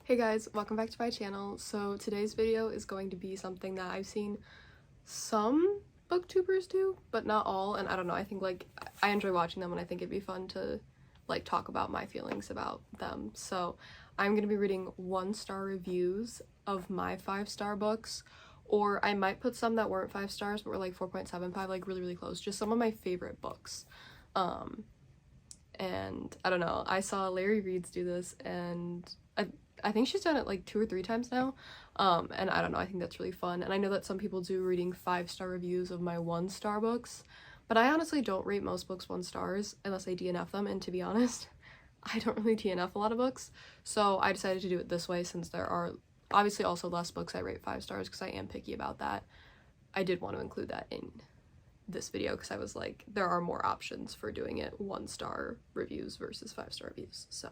Hey guys, welcome back to my channel. So today's video is going to be something that I've seen some booktubers do, but not all, and I don't know, I think like I enjoy watching them and I think it'd be fun to like talk about my feelings about them. So I'm gonna be reading 1-star reviews of my 5-star books, or I might put some that weren't 5 stars but were like 4.75, like really close, just some of my favorite books. And I don't know, I saw Larry Reed's do this, and I think she's done it like 2 or 3 times now, and I don't know, I think that's really fun. And I know that some people do reading 5-star reviews of my 1-star books, but I honestly don't rate most books 1 stars unless I DNF them, and to be honest, I don't really DNF a lot of books, so I decided to do it this way since there are obviously also less books I rate 5 stars because I am picky about that. I did want to include that in this video because I was like, there are more options for doing it 1-star reviews versus 5-star reviews, so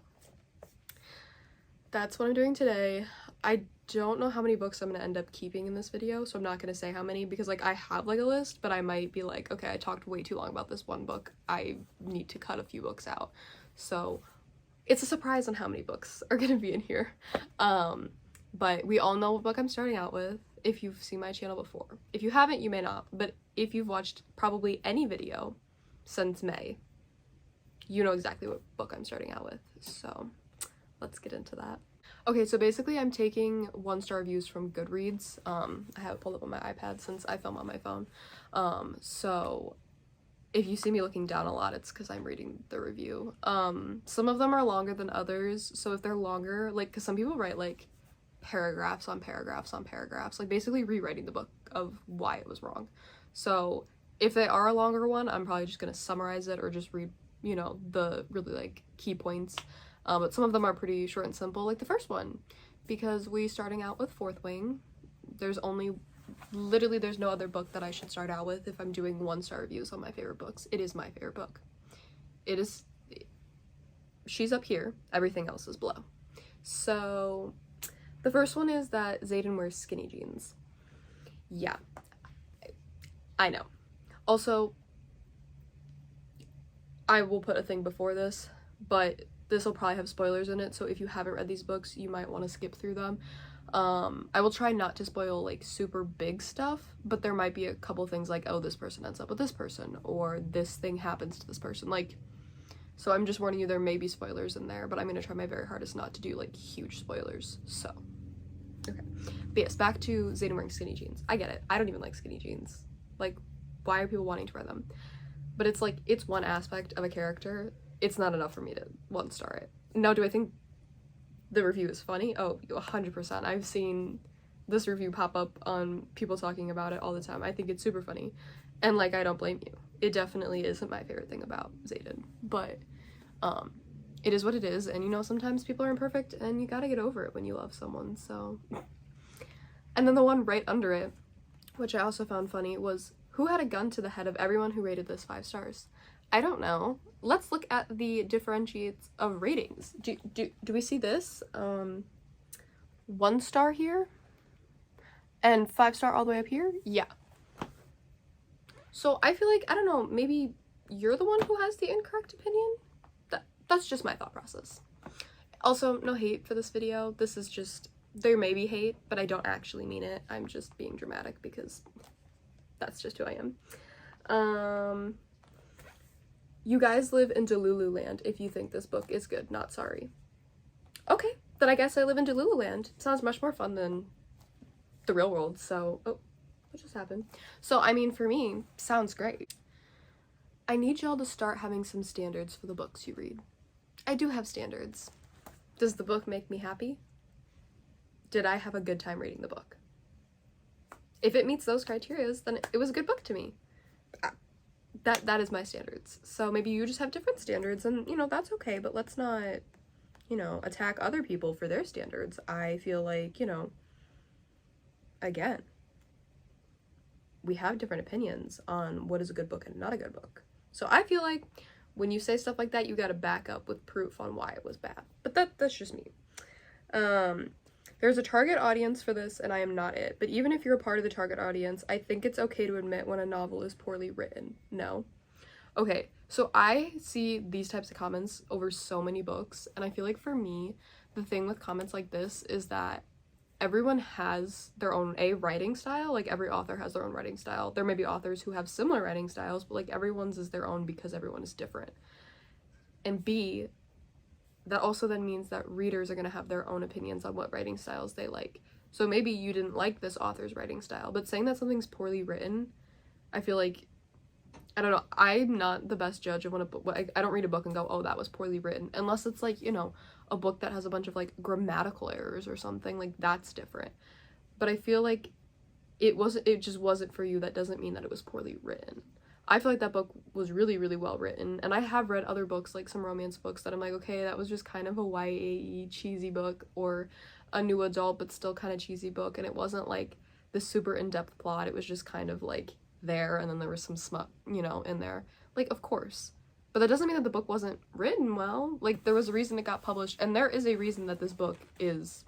that's what I'm doing today. I don't know how many books I'm gonna end up keeping in this video, so I'm not gonna say how many because like I have like a list, but I might be like, okay, I talked way too long about this one book, I need to cut a few books out. So it's a surprise on how many books are gonna be in here. But we all know what book I'm starting out with if you've seen my channel before. If you haven't, you may not, but if you've watched probably any video since May, you know exactly what book I'm starting out with, so let's get into that. Okay, so basically I'm taking 1-star reviews from Goodreads. I have it pulled up on my iPad since I film on my phone. So if you see me looking down a lot, it's because I'm reading the review. Some of them are longer than others, so if they're longer, like, because some people write like paragraphs on paragraphs on paragraphs, like basically rewriting the book of why it was wrong. So if they are a longer one, I'm probably just gonna summarize it or just read, you know, the really like key points. But some of them are pretty short and simple, like the first one, because we starting out with Fourth Wing. There's literally there's no other book that I should start out with if I'm doing 1-star reviews on my favorite books. It is my favorite book. She's up here, everything else is below. So the first one is that Xaden wears skinny jeans. Yeah, I know. Also, I will put a thing before this, but this will probably have spoilers in it, so if you haven't read these books, you might want to skip through them. I will try not to spoil like super big stuff, but there might be a couple things like, oh, this person ends up with this person, or this thing happens to this person, like, so I'm just warning you, there may be spoilers in there, but I'm gonna try my very hardest not to do like huge spoilers, so okay. But yes, back to Xaden wearing skinny jeans. I get it, I don't even like skinny jeans, like, why are people wanting to wear them? But it's like, it's one aspect of a character. It's not enough for me to 1-star it. Now, do I think the review is funny? Oh, 100%. I've seen this review pop up on people talking about it all the time. I think it's super funny. And, like, I don't blame you. It definitely isn't my favorite thing about Xaden. But, it is what it is. And, you know, sometimes people are imperfect and you gotta get over it when you love someone, so. And then the one right under it, which I also found funny, was, who had a gun to the head of everyone who rated this 5 stars? I don't know. Let's look at the differentiates of ratings. Do we see this? 1 star here and 5 star all the way up here? Yeah. So I feel like, I don't know, maybe you're the one who has the incorrect opinion? That's just my thought process. Also, no hate for this video. This is just, there may be hate, but I don't actually mean it. I'm just being dramatic because that's just who I am. You guys live in Delulu land if you think this book is good, not sorry. Okay, then I guess I live in Delulu land. Sounds much more fun than the real world, so, oh, what just happened? So, I mean, for me, sounds great. I need y'all to start having some standards for the books you read. I do have standards. Does the book make me happy? Did I have a good time reading the book? If it meets those criteria, then it was a good book to me. That is my standards. So maybe you just have different standards, and, you know, that's okay, but let's not, you know, attack other people for their standards. I feel like, you know, again, we have different opinions on what is a good book and not a good book. So I feel like when you say stuff like that, you gotta back up with proof on why it was bad. But that's just me. There's a target audience for this, and I am not it. But even if you're a part of the target audience, I think it's okay to admit when a novel is poorly written. No? Okay, so I see these types of comments over so many books, and I feel like for me, the thing with comments like this is that everyone has their own writing style. Like, every author has their own writing style. There may be authors who have similar writing styles, but like everyone's is their own because everyone is different. And B, that also then means that readers are going to have their own opinions on what writing styles they like. So maybe you didn't like this author's writing style, but saying that something's poorly written, I feel like, I don't know, I'm not the best judge of when a book, I don't read a book and go, oh, that was poorly written, unless it's like, you know, a book that has a bunch of like grammatical errors or something, like that's different. But I feel like it just wasn't for you. That doesn't mean that it was poorly written. I feel like that book was really, really well written, and I have read other books, like some romance books, that I'm like, okay, that was just kind of a YA cheesy book, or a new adult but still kind of cheesy book, and it wasn't like the super in-depth plot. It was just kind of like there, and then there was some smut, you know, in there. Like, of course. But that doesn't mean that the book wasn't written well. Like, there was a reason it got published, and there is a reason that this book is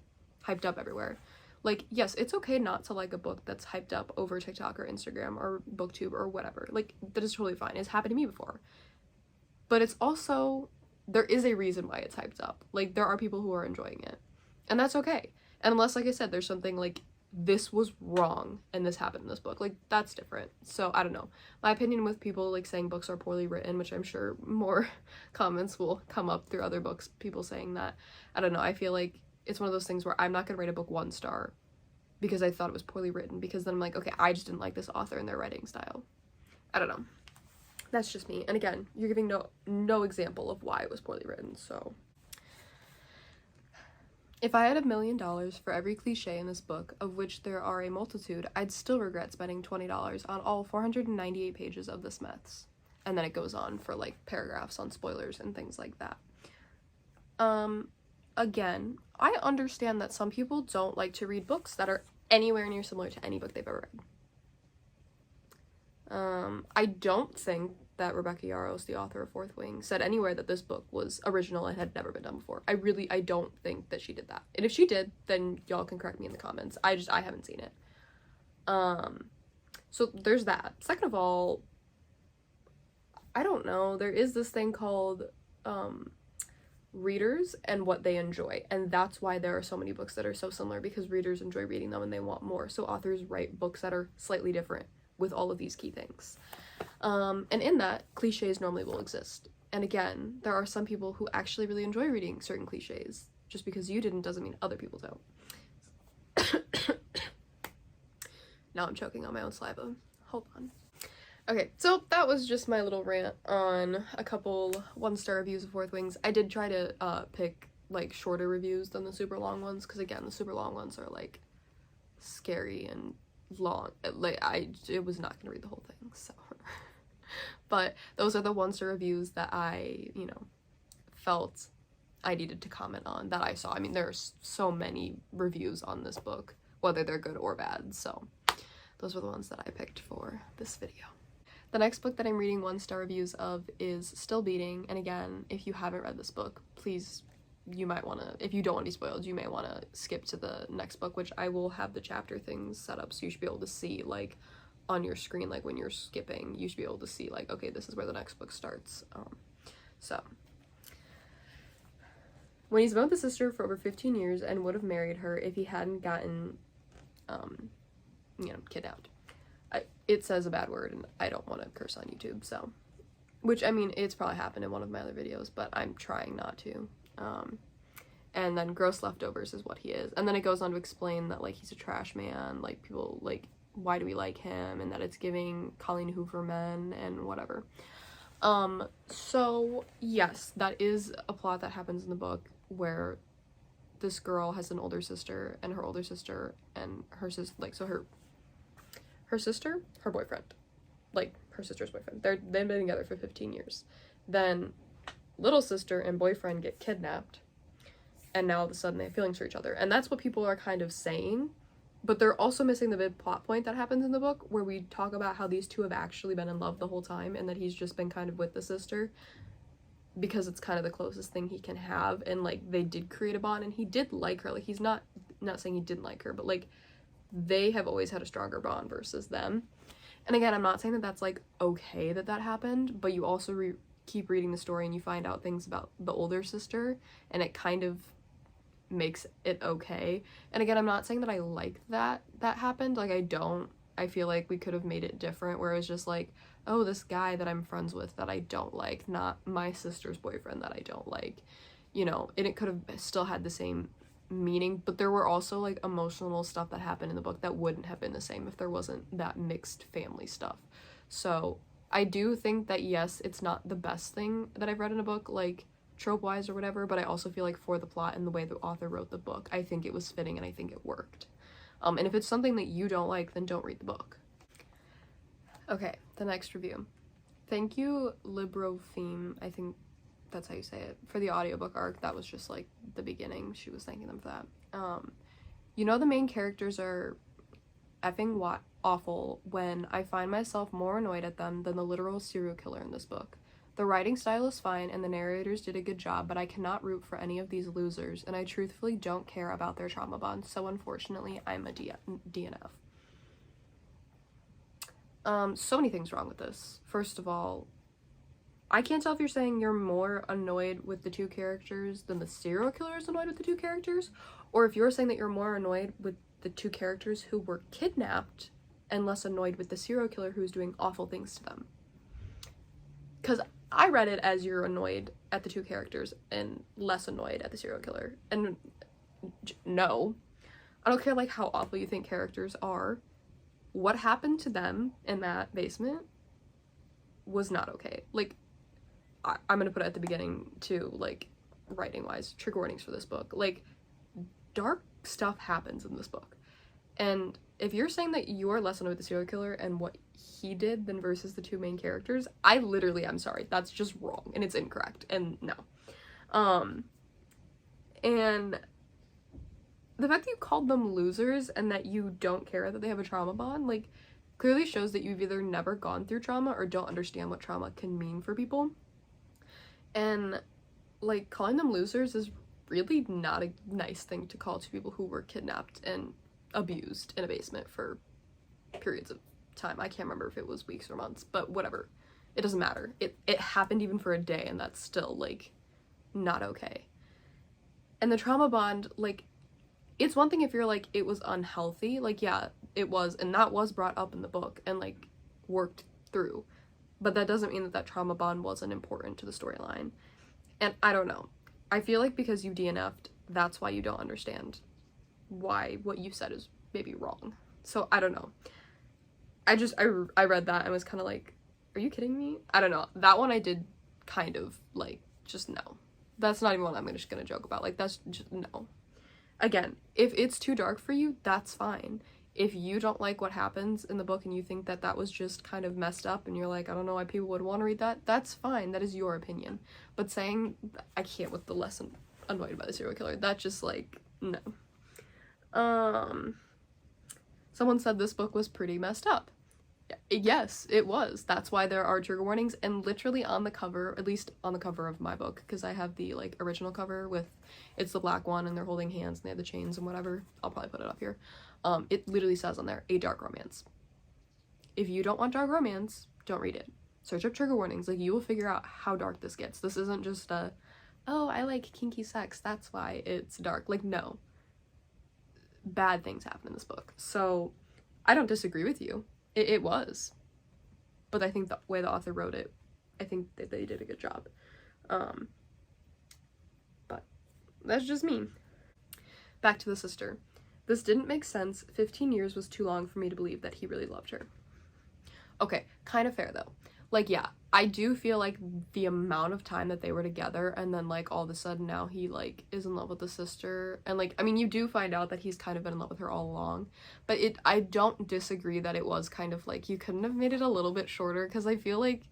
hyped up everywhere. Like, yes, it's okay not to like a book that's hyped up over TikTok or Instagram or BookTube or whatever. Like, that is totally fine. It's happened to me before. But it's also, there is a reason why it's hyped up. Like, there are people who are enjoying it. And that's okay. And unless, like I said, there's something like, this was wrong and this happened in this book. Like, that's different. So, I don't know. My opinion with people, like, saying books are poorly written, which I'm sure more comments will come up through other books, people saying that. I don't know. I feel like it's one of those things where I'm not going to rate a book 1 star because I thought it was poorly written, because then I'm like, okay, I just didn't like this author and their writing style. I don't know. That's just me. And again, you're giving no example of why it was poorly written, so. If I had $1 million for every cliche in this book, of which there are a multitude, I'd still regret spending $20 on all 498 pages of this mess. And then it goes on for like paragraphs on spoilers and things like that. Again, I understand that some people don't like to read books that are anywhere near similar to any book they've ever read. I don't think that Rebecca Yarros, the author of Fourth Wing, said anywhere that this book was original and had never been done before. I don't think that she did that. And if she did, then y'all can correct me in the comments. I haven't seen it. So there's that. Second of all, I don't know, there is this thing called, readers and what they enjoy, and that's why there are so many books that are so similar, because readers enjoy reading them and they want more, so authors write books that are slightly different with all of these key things. And in that, cliches normally will exist, and again, there are some people who actually really enjoy reading certain cliches. Just because you didn't doesn't mean other people don't. Now I'm choking on my own saliva. Hold on. Okay, so that was just my little rant on a couple 1-star reviews of Fourth Wings. I did try to pick like shorter reviews than the super long ones, because again, the super long ones are like scary and long. Like, I was not gonna read the whole thing, so. But those are the 1-star reviews that I, you know, felt I needed to comment on, that I saw. I mean, there's so many reviews on this book, whether they're good or bad, so those were the ones that I picked for this video. The next book that I'm reading 1-star reviews of is Still Beating, and again, if you haven't read this book, please, you might want to, if you don't want to be spoiled, you may want to skip to the next book, which I will have the chapter things set up, so you should be able to see, like, on your screen, like, when you're skipping, you should be able to see, like, okay, this is where the next book starts. So. When he's been with his sister for over 15 years and would have married her if he hadn't gotten, you know, kidnapped. It says a bad word, and I don't want to curse on YouTube, so. Which, I mean, it's probably happened in one of my other videos, but I'm trying not to. And then gross leftovers is what he is. And then it goes on to explain that, like, he's a trash man, like, people, like, why do we like him, and that it's giving Colleen Hoover men, and whatever. So, yes, that is a plot that happens in the book, where this girl has an older sister, and her older sister and her sister, like, so her sister, her boyfriend, like, her sister's boyfriend, they've been together for 15 years. Then little sister and boyfriend get kidnapped, and now all of a sudden they have feelings for each other, and that's what people are kind of saying, but they're also missing the big plot point that happens in the book, where we talk about how these two have actually been in love the whole time, and that he's just been kind of with the sister because it's kind of the closest thing he can have, and, like, they did create a bond, and he did like her. Like, he's not saying he didn't like her, but, like, they have always had a stronger bond versus them. And again, I'm not saying that that's, like, okay that that happened, but you also keep reading the story and you find out things about the older sister, and it kind of makes it okay. And again, I'm not saying that I like that happened. Like, I don't. I feel like we could have made it different, where it was just like, oh, this guy that I'm friends with that I don't like, not my sister's boyfriend that I don't like, you know, and it could have still had the same meaning, but there were also like emotional stuff that happened in the book that wouldn't have been the same if there wasn't that mixed family stuff. So I do think that, yes, it's not the best thing that I've read in a book, like trope wise or whatever, but I also feel like for the plot and the way the author wrote the book, I think it was fitting and I think it worked. And if it's something that you don't like, then don't read the book. Okay, the next review. Thank you, Libro Theme, I think that's how you say it, for the audiobook arc. That was just like the beginning. She was thanking them for that. You know, the main characters are effing awful when I find myself more annoyed at them than the literal serial killer in this book. The writing style is fine and the narrators did a good job, but I cannot root for any of these losers, and I truthfully don't care about their trauma bond, so unfortunately I'm a DNF. So many things wrong with this. First of all, I can't tell if you're saying you're more annoyed with the two characters than the serial killer is annoyed with the two characters, or if you're saying that you're more annoyed with the two characters who were kidnapped and less annoyed with the serial killer who's doing awful things to them. Because I read it as you're annoyed at the two characters and less annoyed at the serial killer. And no, I don't care like how awful you think characters are. What happened to them in that basement was not okay. Like, I'm gonna put it at the beginning too, like, writing wise, trigger warnings for this book. Like, dark stuff happens in this book. And if you're saying that you are less annoyed with the serial killer and what he did than versus the two main characters, I literally, I'm sorry, that's just wrong and it's incorrect and no. And the fact that you called them losers and that you don't care that they have a trauma bond, like, clearly shows that you've either never gone through trauma or don't understand what trauma can mean for people. And, like, calling them losers is really not a nice thing to call to people who were kidnapped and abused in a basement for periods of time. I can't remember if it was weeks or months, but whatever. It doesn't matter. It happened even for a day, and that's still, like, not okay. And the trauma bond, like, it's one thing if you're like, it was unhealthy, like, yeah, it was, and that was brought up in the book and, like, worked through, but that doesn't mean that that trauma bond wasn't important to the storyline. And I don't know, I feel like because you DNF'd, that's why you don't understand why what you said is maybe wrong. So I don't know, I read that and was kind of like, are you kidding me? I don't know, that one I did kind of like, just no, that's not even one I'm just gonna joke about, like, that's just no. Again, if it's too dark for you, that's fine. If you don't like what happens in the book and you think that that was just kind of messed up and you're like, I don't know why people would want to read that, that's fine. That is your opinion. But saying, I can't with the less annoyed by the serial killer, that's just like, no. Someone said this book was pretty messed up. Yes, it was. That's why there are trigger warnings, and literally on the cover, at least on the cover of my book, because I have the, like, original cover with, it's the black one and they're holding hands and they have the chains and whatever. I'll probably put it up here. It literally says on there, a dark romance. If you don't want dark romance, don't read it. Search up trigger warnings. Like, you will figure out how dark this gets. This isn't just a, oh, I like kinky sex, that's why it's dark. Like, no. Bad things happen in this book. So I don't disagree with you. It was, but I think the way the author wrote it, I think that they did a good job. But that's just me. Back to the sister. This didn't make sense. 15 years was too long for me to believe that he really loved her. Okay, kind of fair though. Like, yeah, I do feel like the amount of time that they were together and then, like, all of a sudden now he, like, is in love with the sister, and, like, I mean, you do find out that he's kind of been in love with her all along, but I don't disagree that it was kind of like, you couldn't have made it a little bit shorter, because I feel like,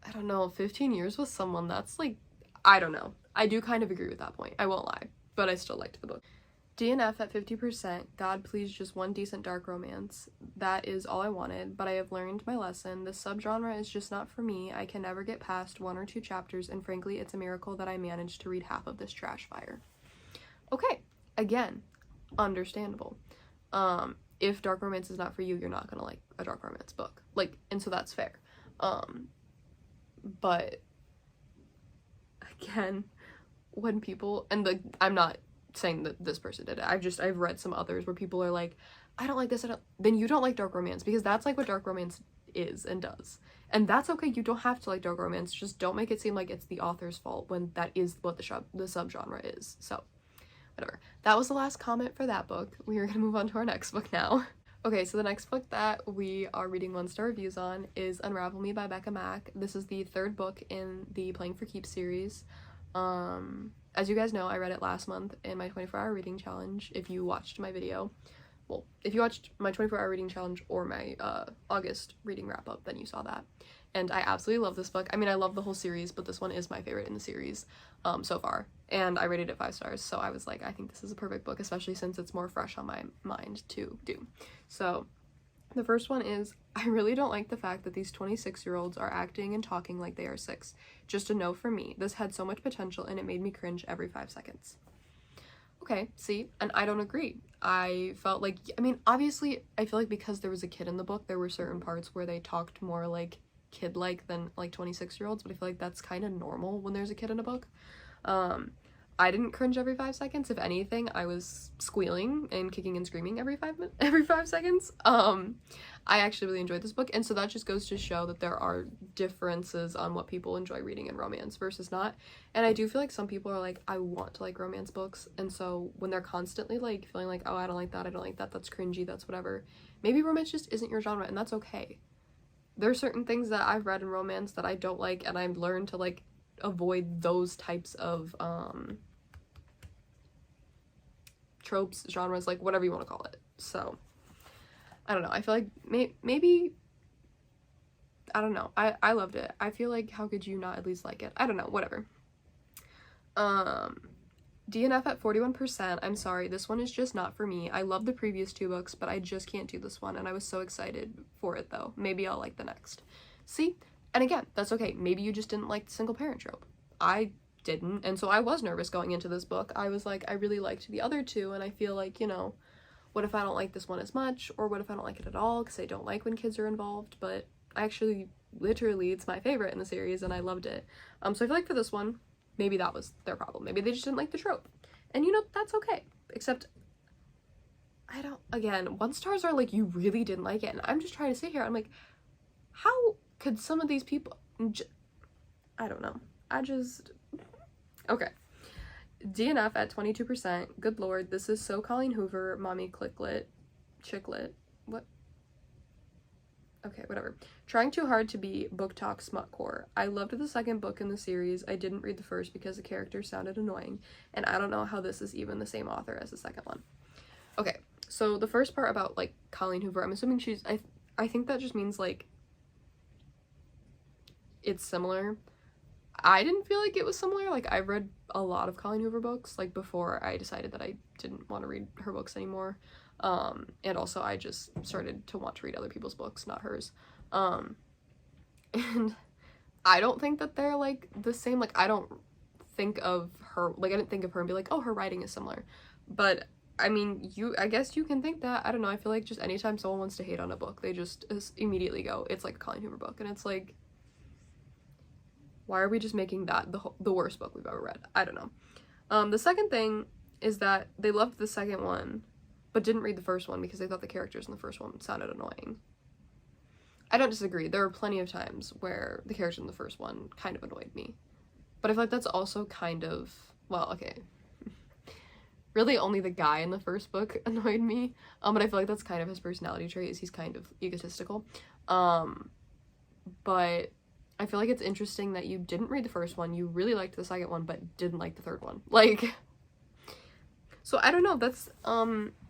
I don't know, 15 years with someone, that's, like, I don't know. I do kind of agree with that point, I won't lie, but I still liked the book. DNF at 50%, God please just one decent dark romance. That is all I wanted, but I have learned my lesson. This subgenre is just not for me. I can never get past 1 or 2 chapters, and frankly, it's a miracle that I managed to read half of this trash fire. Okay, again, understandable. If dark romance is not for you, you're not gonna like a dark romance book. Like, and so that's fair. But, again, when people, and I'm not saying that this person did it. I've read some others where people are like, I don't like this, then you don't like dark romance, because that's like what dark romance is and does. And that's okay, you don't have to like dark romance, just don't make it seem like it's the author's fault when that is what the subgenre is. So, whatever. That was the last comment for that book. We are gonna move on to our next book now. Okay, so the next book that we are reading 1-star reviews on is Unravel Me by Becca Mack. This is the 3rd book in the Playing for Keeps series. As you guys know, I read it last month in my 24-hour reading challenge. If you watched my video, well, if you watched my 24-hour reading challenge or my August reading wrap-up, then you saw that. And I absolutely love this book. I mean, I love the whole series, but this one is my favorite in the series so far. And I rated it 5 stars, so I was like, I think this is a perfect book, especially since it's more fresh on my mind to do. So the first one is, I really don't like the fact that these 26-year-olds are acting and talking like they are 6. Just a no for me. This had so much potential and it made me cringe every 5 seconds. Okay, see, and I don't agree. I felt like, I mean, obviously, I feel like because there was a kid in the book, there were certain parts where they talked more like kid-like than like 26-year-olds, but I feel like that's kind of normal when there's a kid in a book. I didn't cringe every 5 seconds. If anything, I was squealing and kicking and screaming every 5 seconds. I actually really enjoyed this book, and so that just goes to show that there are differences on what people enjoy reading in romance versus not. And I do feel like some people are like, I want to like romance books, and so when they're constantly like feeling like, oh, I don't like that, I don't like that, that's cringy, that's whatever, maybe romance just isn't your genre, and that's okay. There are certain things that I've read in romance that I don't like, and I've learned to like avoid those types of tropes, genres, like whatever you want to call it. So I don't know, I feel like maybe I don't know, I loved it. I feel like, how could you not at least like it? I don't know, whatever. DNF at 41%. I'm sorry, this one is just not for me. I love the previous 2 books, but I just can't do this one, and I was so excited for it though. Maybe I'll like the next. See? And again, that's okay. Maybe you just didn't like the single parent trope. I didn't, and so I was nervous going into this book. I was like, I really liked the other 2, and I feel like, you know, what if I don't like this one as much, or what if I don't like it at all, because I don't like when kids are involved, but actually, literally, it's my favorite in the series, and I loved it. So I feel like for this one, maybe that was their problem. Maybe they just didn't like the trope. And you know, that's okay. Except, I don't, again, 1 stars are like, you really didn't like it, and I'm just trying to sit here, I'm like, how could some of these people, I don't know. Okay. DNF at 22%. Good lord, this is so Colleen Hoover, mommy chicklet. What? Okay, whatever. Trying too hard to be book talk smutcore. I loved the 2nd book in the series. I didn't read the 1st because the characters sounded annoying, and I don't know how this is even the same author as the 2nd one. Okay, so the first part about like Colleen Hoover, I'm assuming she's, I think that just means like it's similar. I didn't feel like it was similar. Like, I've read a lot of Colleen Hoover books, like, before I decided that I didn't want to read her books anymore. And also I just started to want to read other people's books, not hers. And I don't think that they're, like, the same. Like, I don't think of her, like, I didn't think of her and be like, oh, her writing is similar. But, I mean, I guess you can think that. I don't know. I feel like just anytime someone wants to hate on a book, they just immediately go, it's like a Colleen Hoover book. And it's like, why are we just making that the worst book we've ever read? I don't know. The second thing is that they loved the 2nd one, but didn't read the 1st one because they thought the characters in the 1st one sounded annoying. I don't disagree. There were plenty of times where the characters in the 1st one kind of annoyed me. But I feel like that's also kind of, well, okay. Really only the guy in the 1st book annoyed me. But I feel like that's kind of his personality trait, is he's kind of egotistical. But I feel like it's interesting that you didn't read the 1st one, you really liked the 2nd one, but didn't like the 3rd one. Like, so I don't know, that's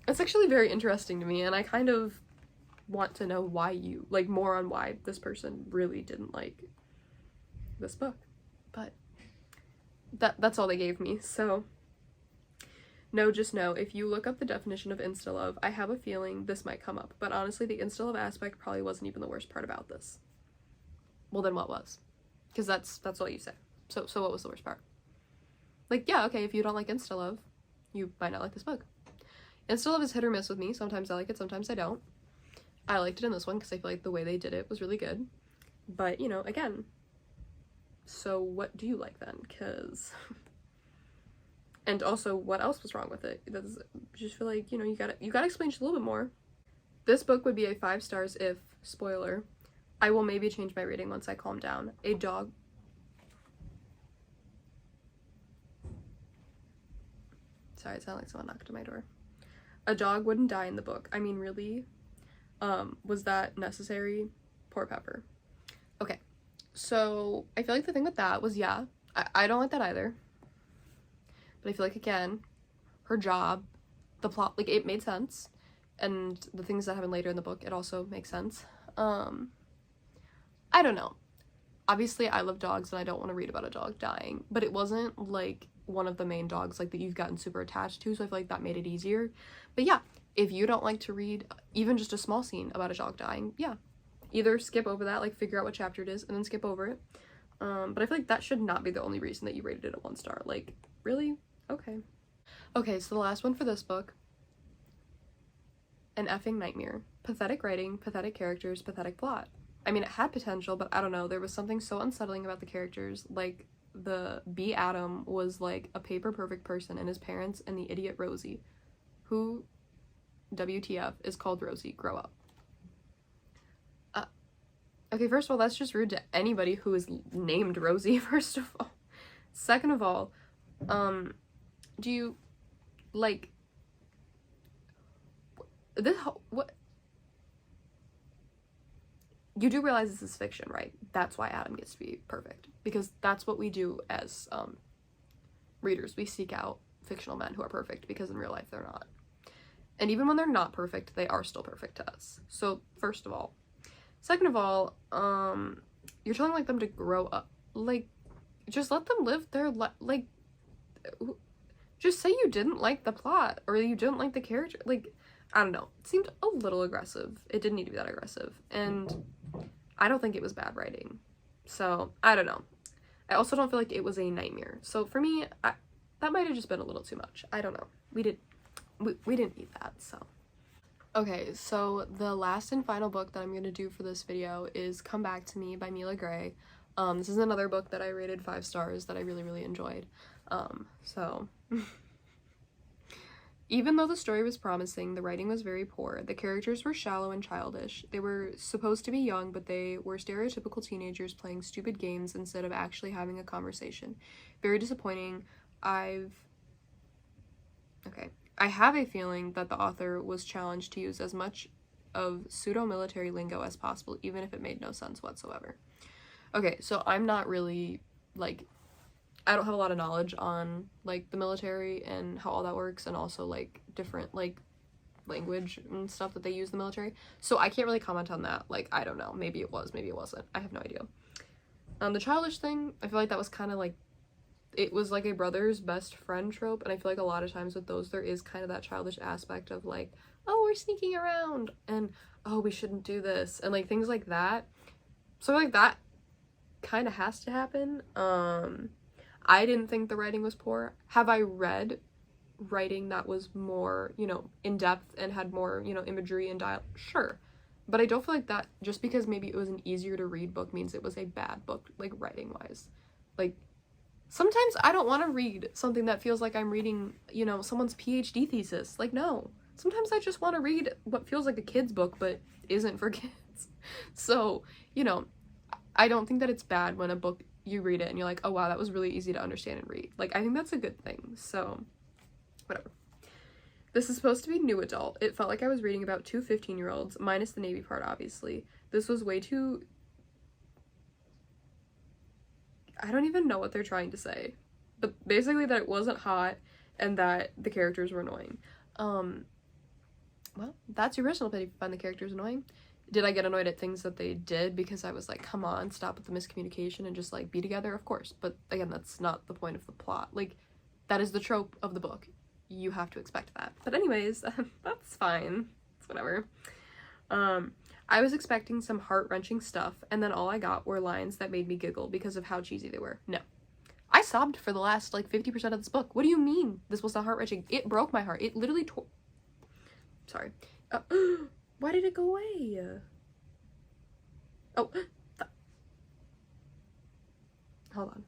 actually very interesting to me, and I kind of want to know why you, like, more on why this person really didn't like this book. But that's all they gave me, so no, just know, if you look up the definition of insta-love, I have a feeling this might come up, but honestly, the insta-love aspect probably wasn't even the worst part about this. Well, then what was? Because that's all you say. So what was the worst part? Like, yeah, okay, if you don't like insta-love, you might not like this book. Insta-love is hit or miss with me. Sometimes I like it, sometimes I don't. I liked it in this one because I feel like the way they did it was really good. But, you know, again, so what do you like then? Because And also, what else was wrong with it? That's, I just feel like, you know, you gotta explain just a little bit more. This book would be a 5 stars if, spoiler, I will maybe change my rating once I calm down. A dog. Sorry, it sounded like someone knocked on my door. A dog wouldn't die in the book. I mean, really? Was that necessary? Poor Pepper. Okay, so I feel like the thing with that was, yeah, I don't like that either. But I feel like, again, her job, the plot, like, it made sense. And the things that happen later in the book, it also makes sense. I don't know. Obviously, I love dogs and I don't want to read about a dog dying. But it wasn't, like, one of the main dogs, like, that you've gotten super attached to. So I feel like that made it easier. But yeah, if you don't like to read even just a small scene about a dog dying, yeah. Either skip over that, like, figure out what chapter it is, and then skip over it. But I feel like that should not be the only reason that you rated it a 1 star. Like, really? Okay. Okay, so the last one for this book. An effing nightmare. Pathetic writing, pathetic characters, pathetic plot. I mean, it had potential, but I don't know. There was something so unsettling about the characters. Like, the B. Adam was, like, a paper-perfect person, and his parents, and the idiot Rosie. Who, WTF, is called Rosie. Grow up. Okay, first of all, that's just rude to anybody who is named Rosie, first of all. Second of all, do you, like, this, what, you do realize this is fiction, right? That's why Adam gets to be perfect, because that's what we do as, readers. We seek out fictional men who are perfect, because in real life they're not. And even when they're not perfect, they are still perfect to us. So, first of all. Second of all, you're telling, like, them to grow up. Like, just let them live their like, just say you didn't like the plot, or you didn't like the character. Like, I don't know. It seemed a little aggressive. It didn't need to be that aggressive. And I don't think it was bad writing. So, I don't know. I also don't feel like it was a nightmare. So, for me, that might have just been a little too much. I don't know. We didn't need that, so. Okay, so the last and final book that I'm going to do for this video is Come Back to Me by Mila Gray. This is another book that I rated 5 stars that I really, really enjoyed. So even though the story was promising, the writing was very poor. The characters were shallow and childish. They were supposed to be young, but they were stereotypical teenagers playing stupid games instead of actually having a conversation. Very disappointing. I have a feeling that the author was challenged to use as much of pseudo-military lingo as possible, even if it made no sense whatsoever. Okay, so I'm not really, like, I don't have a lot of knowledge on, like, the military and how all that works, and also, like, different, like, language and stuff that they use in the military. So I can't really comment on that. Like, I don't know. Maybe it was, maybe it wasn't. I have no idea. The childish thing, I feel like that was kind of, like, it was like a brother's best friend trope, and I feel like a lot of times with those there is kind of that childish aspect of, like, oh, we're sneaking around, and oh, we shouldn't do this, and, like, things like that. So like that kind of has to happen. I didn't think the writing was poor. Have I read writing that was more, you know, in-depth and had more, you know, imagery and dialogue? Sure. But I don't feel like that just because maybe it was an easier to read book means it was a bad book, like, writing-wise. Like, sometimes I don't want to read something that feels like I'm reading, you know, someone's PhD thesis. Like, no. Sometimes I just want to read what feels like a kid's book but isn't for kids. So, you know, I don't think that it's bad when a book, you read it and you're like, oh wow, that was really easy to understand and read. Like, I think that's a good thing. So, whatever. This is supposed to be new adult. It felt like I was reading about 2 15-year-olds, minus the Navy part, obviously. This was way too... I don't even know what they're trying to say. But basically that it wasn't hot and that the characters were annoying. Well, that's your original opinion if you find the characters annoying. Did I get annoyed at things that they did because I was like, come on, stop with the miscommunication and just, like, be together? Of course. But again, that's not the point of the plot. Like, that is the trope of the book. You have to expect that. But anyways, that's fine. It's whatever. I was expecting some heart-wrenching stuff, and then all I got were lines that made me giggle because of how cheesy they were. No. I sobbed for the last, like, 50% of this book. What do you mean this was not heart-wrenching? It broke my heart. It literally tore... Sorry. Why did it go away? Oh. Hold on.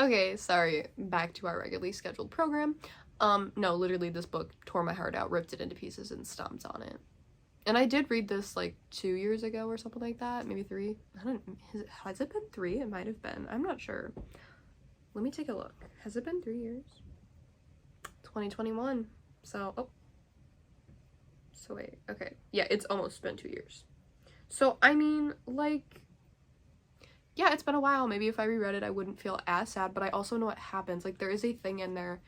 Okay, sorry, back to our regularly scheduled program. No, literally this book tore my heart out, ripped it into pieces, and stomped on it. And I did read this like 2 years ago or something like that, maybe 3. I don't, has it been 3? It might have been. I'm not sure. Let me take a look. Has it been 3 years? 2021. So, oh. So wait, okay. Yeah, it's almost been 2 years. So, I mean, like, yeah, it's been a while. Maybe if I reread it, I wouldn't feel as sad, but I also know what happens. Like, there is a thing in there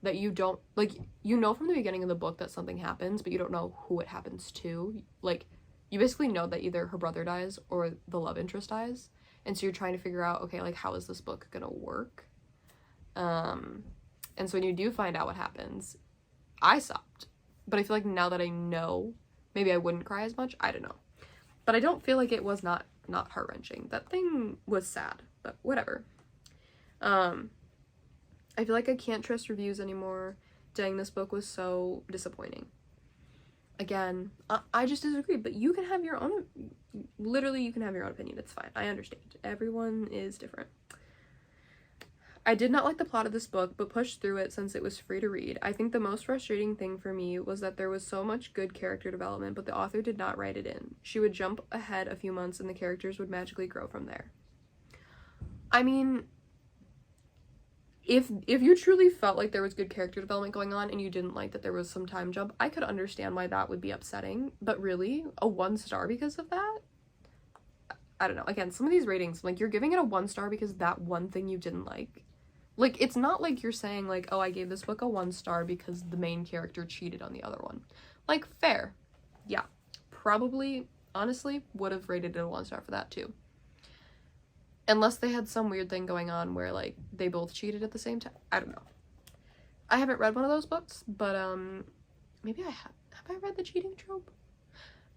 that you don't, like, you know from the beginning of the book that something happens, but you don't know who it happens to. Like, you basically know that either her brother dies or the love interest dies, and so you're trying to figure out, okay, like, how is this book gonna work? And so when you do find out what happens, I stopped. But I feel like now that I know, maybe I wouldn't cry as much. I don't know. But I don't feel like it was not heart-wrenching. That thing was sad, but whatever. I feel like I can't trust reviews anymore. Dang, this book was so disappointing. Again, I just disagree, but you can have your own, literally you can have your own opinion. It's fine. I understand. Everyone is different. I did not like the plot of this book, but pushed through it since it was free to read. I think the most frustrating thing for me was that there was so much good character development, but the author did not write it in. She would jump ahead a few months and the characters would magically grow from there. I mean, if you truly felt like there was good character development going on and you didn't like that there was some time jump, I could understand why that would be upsetting. But really, a 1 star because of that? I don't know. Again, some of these ratings, like, you're giving it a 1 star because that one thing you didn't like. Like, it's not like you're saying, like, oh, I gave this book a 1 star because the main character cheated on the other one. Like, fair. Yeah. Probably, honestly, would have rated it a 1 star for that, too. Unless they had some weird thing going on where, like, they both cheated at the same time. I don't know. I haven't read one of those books, but, maybe I have. Have I read The Cheating Trope?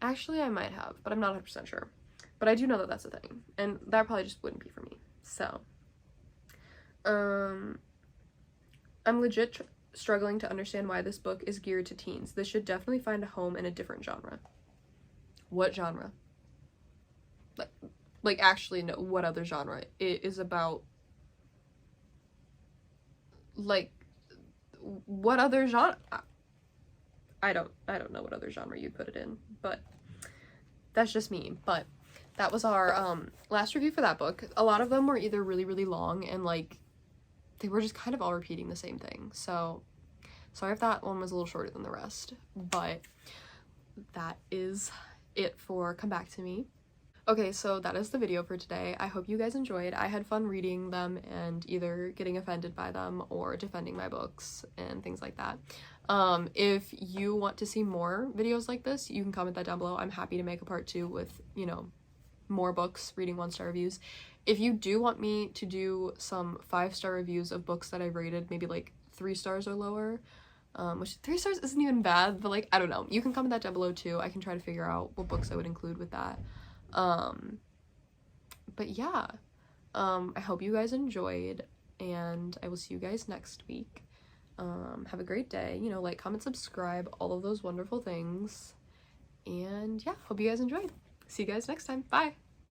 Actually, I might have, but I'm not 100% sure. But I do know that that's a thing. And that probably just wouldn't be for me. So... I'm legit struggling to understand why this book is geared to teens. This should definitely find a home in a different genre. What genre? Like actually, no, what other genre? It is about, like, what other genre? I don't know what other genre you'd put it in, but that's just me. But that was our last review for that book. A lot of them were either really, really long and, like, they were just kind of all repeating the same thing. So sorry if that one was a little shorter than the rest, but that is it for Come Back to Me. Okay, so that is the video for today. I hope you guys enjoyed. I had fun reading them and either getting offended by them or defending my books and things like that. If you want to see more videos like this, you can comment that down below. I'm happy to make a part 2 with, you know, more books, reading 1-star reviews. If you do want me to do some 5-star reviews of books that I've rated maybe like 3 stars or lower, which 3 stars isn't even bad, but, like, I don't know. You can comment that down below too. I can try to figure out what books I would include with that. But yeah, I hope you guys enjoyed, and I will see you guys next week. Have a great day. You know, like, comment, subscribe, all of those wonderful things. And yeah, hope you guys enjoyed. See you guys next time. Bye!